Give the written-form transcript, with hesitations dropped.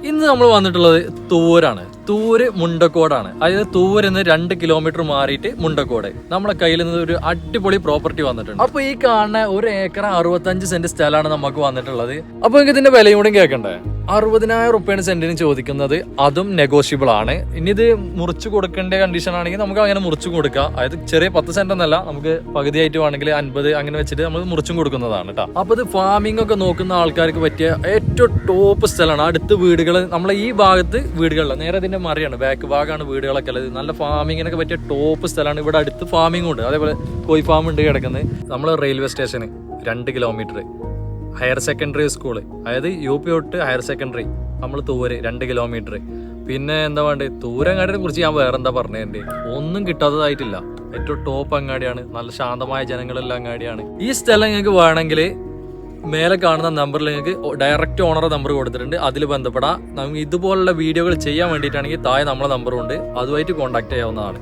ഇന്ന് നമ്മൾ വന്നിട്ടുള്ളത് തൂരാണ്. തൂര് മുണ്ടക്കോടാണ്. അതായത് തൂരിന്ന് 2 കിലോമീറ്റർ മാറിയിട്ട് മുണ്ടക്കോട്. നമ്മളെ കയ്യിൽ നിന്ന് ഒരു അടിപൊളി പ്രോപ്പർട്ടി വന്നിട്ടുണ്ട്. അപ്പൊ ഈ കാണുന്ന 1 ഏക്കർ 65 സെന്റ് സ്ഥലമാണ് നമുക്ക് വന്നിട്ടുള്ളത്. അപ്പൊ നിങ്ങൾക്ക് ഇതിന്റെ വിലയും കൂടെ കേൾക്കണ്ടേ? 60,000 റുപ്യാണ് സെന്റിന് ചോദിക്കുന്നത്. അതും നെഗോഷ്യബിൾ ആണ്. ഇനി ഇത് മുറിച്ചു കൊടുക്കേണ്ട കണ്ടീഷൻ ആണെങ്കിൽ നമുക്ക് അങ്ങനെ മുറിച്ചു കൊടുക്കാം. അതായത് ചെറിയ 10 സെന്റ് എന്നല്ല, നമുക്ക് പകുതിയായിട്ട് വേണമെങ്കിൽ 50 അങ്ങനെ വെച്ചിട്ട് നമ്മൾ മുറിച്ചും കൊടുക്കുന്നതാണ് കേട്ടോ. അപ്പൊ ഇത് ഫാമിംഗ് ഒക്കെ നോക്കുന്ന ആൾക്കാർക്ക് പറ്റിയ ഏറ്റവും ടോപ്പ് സ്ഥലമാണ്. അടുത്ത് വീടുകൾ, നമ്മളെ ഈ ഭാഗത്ത് വീടുകളില്ല, നേരെ ഇതിന്റെ മറിയാണ്, ബാക്ക് ഭാഗമാണ് വീടുകളൊക്കെ ഉള്ളത്. നല്ല ഫാമിങ്ങിനൊക്കെ പറ്റിയ ടോപ്പ് സ്ഥലമാണ്. ഇവിടെ അടുത്ത് ഫാമിംഗ് ഉണ്ട്, അതേപോലെ കോഴി ഫാം ഉണ്ട് കിടക്കുന്നത്. നമ്മൾ റെയിൽവേ സ്റ്റേഷന് 2 കിലോമീറ്റർ, ഹയർ സെക്കൻഡറി സ്കൂള്, അതായത് UP തൊട്ട് ഹയർ സെക്കൻഡറി നമ്മൾ തൂര് 2 കിലോമീറ്റർ. പിന്നെ എന്താ വേണ്ടത്, തൂരങ്ങാടിനെ കുറിച്ച് ഞാൻ വേറെന്താ പറഞ്ഞതിന്റെ ഒന്നും കിട്ടാത്തതായിട്ടില്ല. ഏറ്റവും ടോപ്പ് അങ്ങാടിയാണ്, നല്ല ശാന്തമായ ജനങ്ങളുള്ള അങ്ങാടിയാണ്. ഈ സ്ഥലം നിങ്ങൾക്ക് വേണമെങ്കിൽ മേലെ കാണുന്ന നമ്പറിൽ നിങ്ങൾക്ക് ഡയറക്റ്റ് ഓണറുടെ നമ്പർ കൊടുത്തിട്ടുണ്ട്, അതിൽ ബന്ധപ്പെടാം. നമുക്ക് ഇതുപോലുള്ള വീഡിയോകൾ ചെയ്യാൻ വേണ്ടിയിട്ടാണെങ്കിൽ താഴെ നമ്മളെ നമ്പറുണ്ട്, അതുമായിട്ട് കോൺടാക്ട് ചെയ്യാവുന്നതാണ്.